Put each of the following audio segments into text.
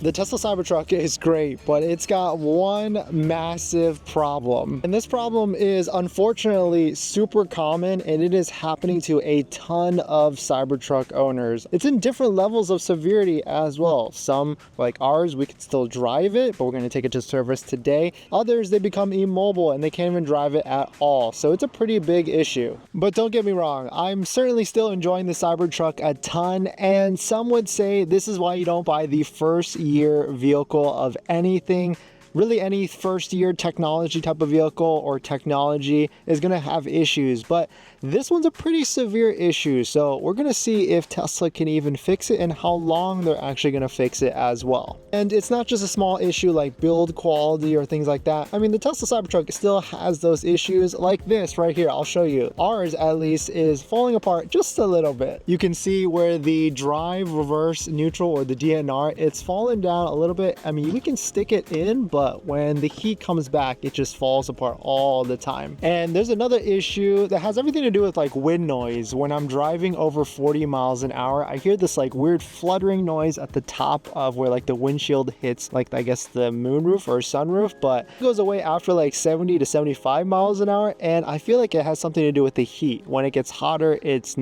The Tesla Cybertruck is great, but it's got one massive problem. And this problem is unfortunately super common, and it is happening to a ton of Cybertruck owners. It's in different levels of severity as well. Some, like ours, we can still drive it, but we're gonna take it to service today. Others, they become immobile and they can't even drive it at all. So it's a pretty big issue. But don't get me wrong, I'm certainly still enjoying the Cybertruck a ton, and some would say this is why you don't buy the first year vehicle of anything. Really, any first year technology type of vehicle or technology is going to have issues, but this one's a pretty severe issue. So we're going to see if Tesla can even fix it and how long they're actually going to fix it as well. And it's not just a small issue like build quality or things like that. I mean, the Tesla Cybertruck still has those issues like this right here. I'll show you. Ours, at least, is falling apart just a little bit. You can see where the drive, reverse, neutral, or the DNR, it's fallen down a little bit. I mean, we can stick it in, but when the heat comes back, it just falls apart all the time. And there's another issue that has everything to do with like wind noise. When I'm driving over 40 miles an hour, I hear this like weird fluttering noise at the top of where like the windshield hits like, I guess, the moonroof or sunroof, but it goes away after like 70 to 75 miles an hour. And I feel like it has something to do with the heat. When it gets hotter, it's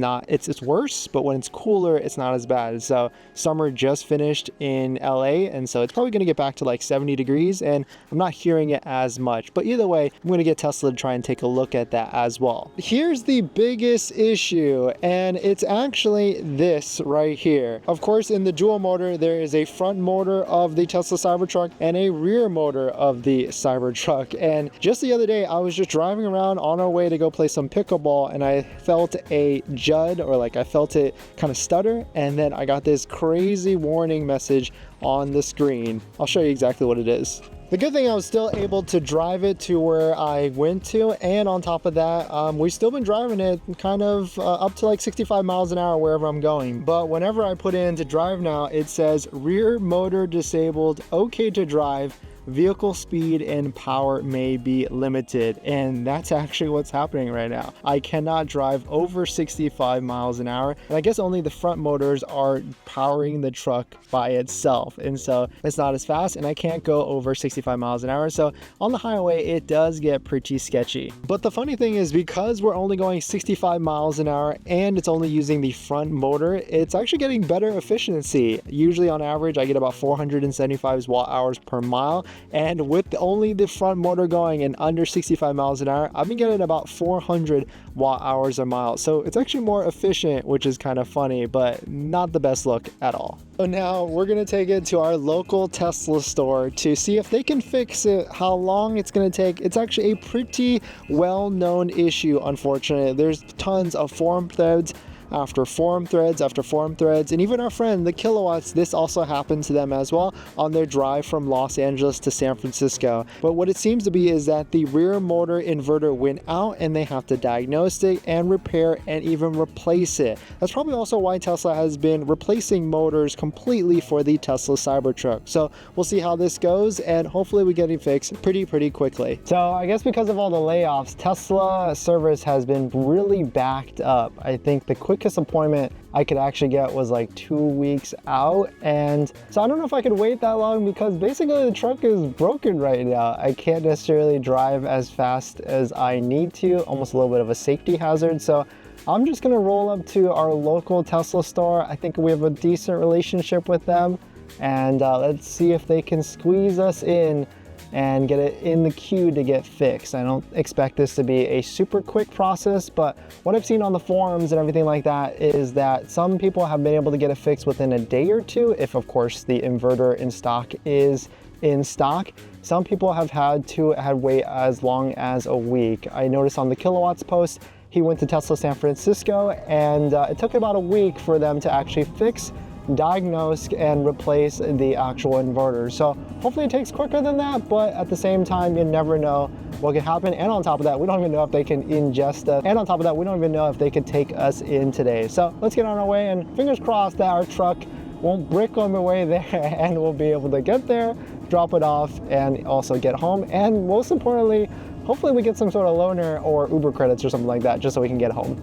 worse, but when it's cooler, it's not as bad. So summer just finished in LA, and so it's probably gonna get back to like 70 degrees, and I'm not hearing it as much. But either way, I'm going to get Tesla to try and take a look at that as well. Here's the biggest issue, and it's actually this right here. Of course, in the dual motor, there is a front motor of the Tesla Cybertruck and a rear motor of the Cybertruck. And just the other day, I was just driving around on our way to go play some pickleball, and I felt a jud, or like I felt it kind of stutter, and then I got this crazy warning message on the screen. I'll show you exactly what it is. The good thing, I was still able to drive it to where I went to, and on top of that, we've still been driving it kind of up to like 65 miles an hour wherever I'm going. But whenever I put in to drive now, it says rear motor disabled, okay to drive, vehicle speed and power may be limited. And that's actually what's happening right now. I cannot drive over 65 miles an hour, and I guess only the front motors are powering the truck by itself, and so it's not as fast, and I can't go over 65 miles an hour. So on the highway, it does get pretty sketchy. But the funny thing is, because we're only going 65 miles an hour and it's only using the front motor, it's actually getting better efficiency. Usually on average, I get about 475 watt hours per mile. And with only the front motor going and under 65 miles an hour, I've been getting about 400 watt hours a mile. So it's actually more efficient, which is kind of funny, but not the best look at all. So now we're going to take it to our local Tesla store to see if they can fix it, how long it's going to take. It's actually a pretty well-known issue, unfortunately. There's tons of forum threads after forum threads after forum threads, and even our friend the Kilowatts, this also happened to them as well on their drive from Los Angeles to San Francisco. But what it seems to be is that the rear motor inverter went out, and they have to diagnose it and repair and even replace it. That's probably also why Tesla has been replacing motors completely for the Tesla Cybertruck. So we'll see how this goes, and hopefully we get it fixed pretty quickly. So I guess because of all the layoffs, Tesla service has been really backed up. I think the quickest appointment I could actually get was like 2 weeks out, and so I don't know if I could wait that long, because basically the truck is broken right now. I can't necessarily drive as fast as I need to, almost a little bit of a safety hazard. So I'm just gonna roll up to our local Tesla store. I think we have a decent relationship with them, and let's see if they can squeeze us in and get it in the queue to get fixed. I don't expect this to be a super quick process, but what I've seen on the forums and everything like that is that some people have been able to get it fixed within a day or two, if of course the inverter in stock is in stock. Some people have had to wait as long as a week. I noticed on the Kilowatts post, he went to Tesla San Francisco, and it took about a week for them to actually fix, diagnose, and replace the actual inverter. So hopefully it takes quicker than that, but at the same time, you never know what could happen. And on top of that, we don't even know if they can ingest us. And on top of that, we don't even know if they could take us in today. So let's get on our way, and fingers crossed that our truck won't brick on the way there, and we'll be able to get there, drop it off, and also get home. And most importantly, hopefully we get some sort of loaner or Uber credits or something like that, just so we can get home.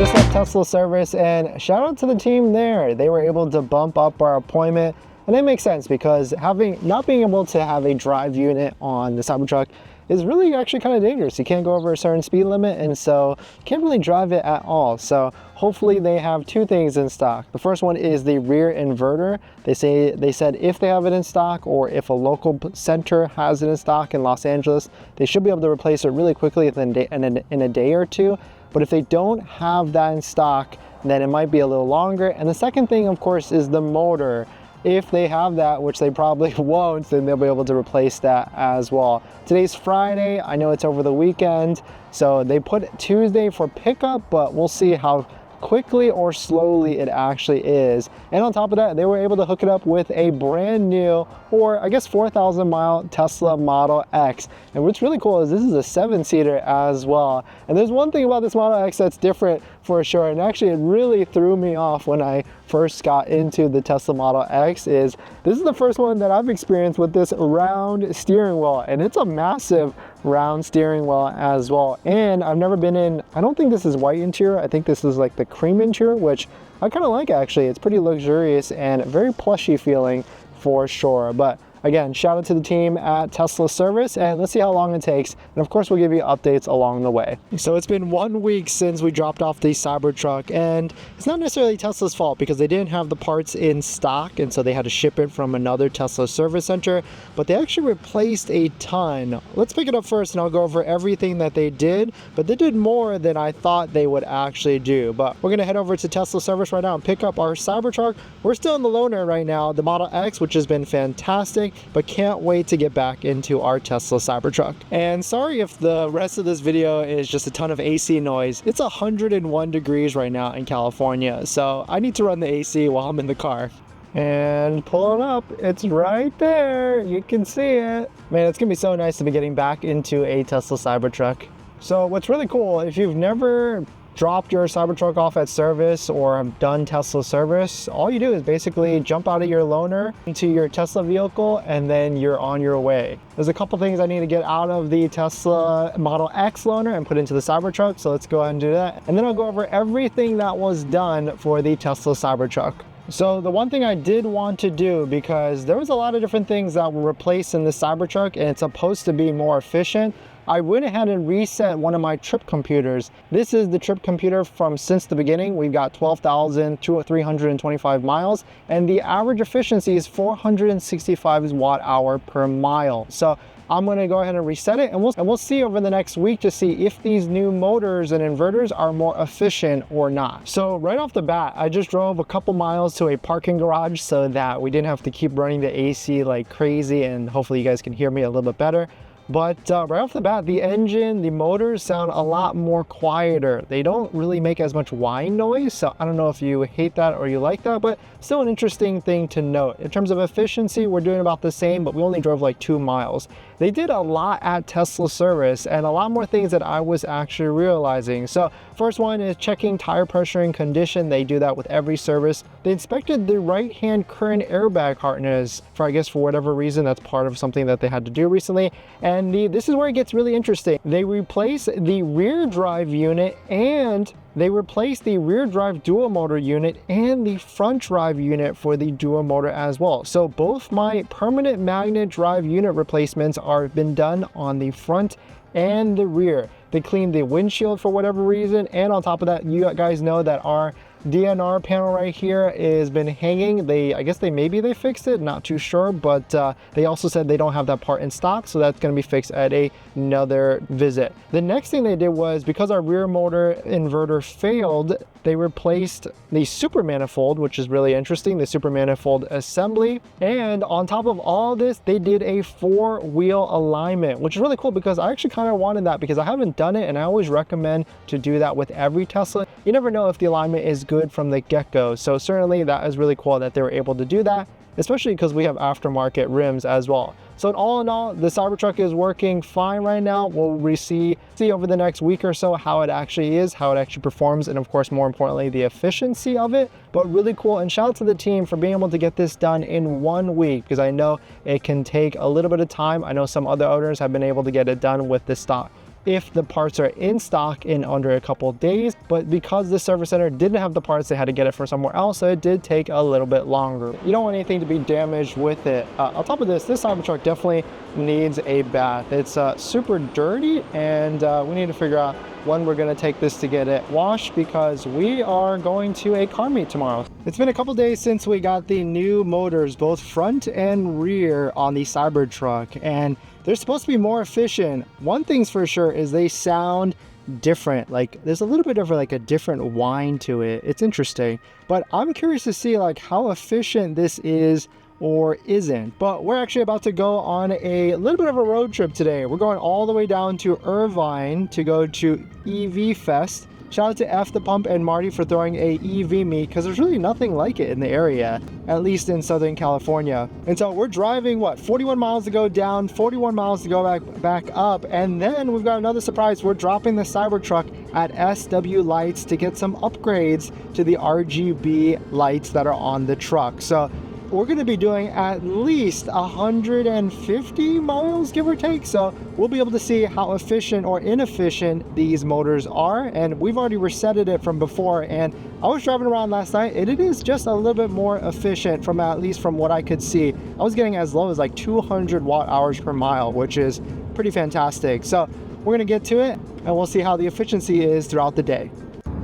just left Tesla service, and shout out to the team there. They were able to bump up our appointment, and that makes sense because not being able to have a drive unit on the Cybertruck is really actually kind of dangerous. You can't go over a certain speed limit, and so you can't really drive it at all. So hopefully they have two things in stock. The first one is the rear inverter. They said if they have it in stock, or if a local center has it in stock in Los Angeles, they should be able to replace it really quickly in a day or two. But if they don't have that in stock, then it might be a little longer. And the second thing, of course, is the motor. If they have that, which they probably won't, then they'll be able to replace that as well. Today's Friday. I know it's over the weekend, so they put Tuesday for pickup, but we'll see how quickly or slowly it actually is. And on top of that, they were able to hook it up with a brand new, or I guess 4,000 mile Tesla Model X. And what's really cool is this is a 7-seater as well. And there's one thing about this Model X that's different for sure, and actually it really threw me off when I first got into the Tesla Model X, is this is the first one that I've experienced with this round steering wheel, and it's a massive round steering wheel as well. And I've never been in, I don't think this is white interior, I think this is like the cream interior, which I kind of like actually. It's pretty luxurious and very plushy feeling for sure. But again, shout out to the team at Tesla Service, and let's see how long it takes. And of course, we'll give you updates along the way. So it's been 1 week since we dropped off the Cybertruck, and it's not necessarily Tesla's fault because they didn't have the parts in stock, and so they had to ship it from another Tesla service center, but they actually replaced a ton. Let's pick it up first, and I'll go over everything that they did, but they did more than I thought they would actually do. But we're gonna head over to Tesla Service right now and pick up our Cybertruck. We're still in the loaner right now, the Model X, which has been fantastic, but can't wait to get back into our Tesla Cybertruck. And sorry if the rest of this video is just a ton of AC noise. It's 101 degrees right now in California, so I need to run the AC while I'm in the car. And pull it up, it's right there, you can see it. Man, it's gonna be so nice to be getting back into a Tesla Cybertruck. So what's really cool, if you've never dropped your Cybertruck off at service or have done Tesla service, all you do is basically jump out of your loaner into your Tesla vehicle, and then you're on your way. There's a couple things I need to get out of the Tesla Model X loaner and put into the Cybertruck, so let's go ahead and do that. And then I'll go over everything that was done for the Tesla Cybertruck. So the one thing I did want to do, because there was a lot of different things that were replaced in the Cybertruck and it's supposed to be more efficient, I went ahead and reset one of my trip computers. This is the trip computer from since the beginning. We've got 12,325 miles, and the average efficiency is 465 watt-hour per mile. So I'm gonna go ahead and reset it, and we'll see over the next week to see if these new motors and inverters are more efficient or not. So right off the bat, I just drove a couple miles to a parking garage so that we didn't have to keep running the AC like crazy, and hopefully you guys can hear me a little bit better. But right off the bat, the engine, the motors sound a lot more quieter. They don't really make as much whine noise, so I don't know if you hate that or you like that, but still an interesting thing to note. In terms of efficiency, we're doing about the same, but we only drove like 2 miles. They did a lot at Tesla service, and a lot more things that I was actually realizing. So first one is checking tire pressure and condition. They do that with every service. They inspected the right-hand current airbag harness for, I guess, for whatever reason, that's part of something that they had to do recently. And this is where it gets really interesting. They replace the rear drive unit, and they replaced the rear drive dual motor unit and the front drive unit for the dual motor as well. So both my permanent magnet drive unit replacements are been done on the front and the rear. They cleaned the windshield for whatever reason, and on top of that, you guys know that our DNR panel right here has been hanging. I guess maybe they fixed it, not too sure, but they also said they don't have that part in stock, so that's going to be fixed at another visit. The next thing they did was, because our rear motor inverter failed, they replaced the super manifold, which is really interesting, the super manifold assembly. And on top of all this, they did a 4-wheel alignment, which is really cool because I actually kind of wanted that, because I haven't done it, and I always recommend to do that with every Tesla. You never know if the alignment is good from the get-go, so certainly that is really cool that they were able to do that, especially because we have aftermarket rims as well. So all in all, the Cybertruck is working fine right now. We'll see over the next week or so how it actually is, how it actually performs, and of course, more importantly, the efficiency of it. But really cool, and shout out to the team for being able to get this done in 1 week, because I know it can take a little bit of time. I know some other owners have been able to get it done with the stock if the parts are in stock in under a couple of days. But because the service center didn't have the parts, they had to get it from somewhere else, so it did take a little bit longer. You don't want anything to be damaged with it. On top of this Cybertruck definitely needs a bath. It's super dirty, and we need to figure out when we're going to take this to get it washed, because we are going to a car meet tomorrow. It's been a couple days since we got the new motors, both front and rear, on the Cybertruck, and they're supposed to be more efficient. One thing's for sure is they sound different. Like, there's a little bit of like a different whine to it. It's interesting, but I'm curious to see like how efficient this is or isn't. But we're actually about to go on a little bit of a road trip today. We're going all the way down to Irvine to go to EV Fest. Shout out to F the Pump and Marty for throwing a EV meet, because there's really nothing like it in the area, at least in Southern California. And so we're driving, what, 41 miles to go down, 41 miles to go back up, and then we've got another surprise. We're dropping the Cybertruck at SW Lights to get some upgrades to the RGB lights that are on the truck. So we're going to be doing at least 150 miles, give or take. So we'll be able to see how efficient or inefficient these motors are. And we've already resetted it from before. And I was driving around last night, and it is just a little bit more efficient, from at least from what I could see. I was getting as low as like 200 watt hours per mile, which is pretty fantastic. So we're going to get to it, and we'll see how the efficiency is throughout the day.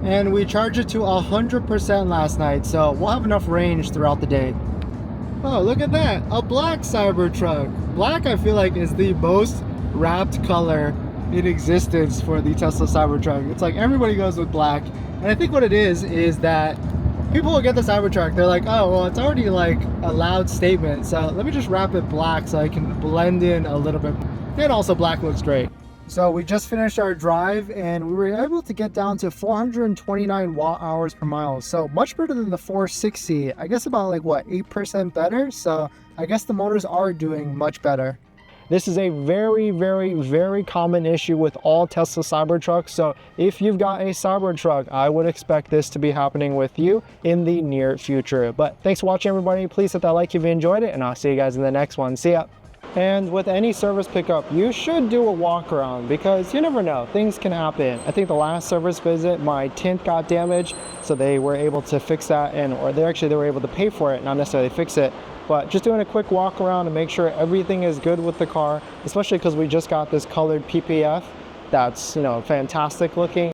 And we charged it to 100% last night, so we'll have enough range throughout the day. Oh, look at that, a black Cybertruck. Black, I feel like, is the most wrapped color in existence for the Tesla Cybertruck. It's like everybody goes with black. And I think what it is that people will get the Cybertruck, they're like, oh, well, it's already like a loud statement, so let me just wrap it black so I can blend in a little bit. And also black looks great. So we just finished our drive, and we were able to get down to 429 watt hours per mile. So much better than the 460. I guess about like, what, 8% better? So I guess the motors are doing much better. This is a very, very, very common issue with all Tesla Cybertrucks. So if you've got a Cybertruck, I would expect this to be happening with you in the near future. But thanks for watching, everybody. Please hit that like if you enjoyed it, and I'll see you guys in the next one. See ya. And with any service pickup, you should do a walk around, because you never know, things can happen. I think the last service visit, my tint got damaged, so they were able to fix that, or they were able to pay for it, not necessarily fix it. But just doing a quick walk around to make sure everything is good with the car, especially because we just got this colored PPF that's, you know, fantastic looking.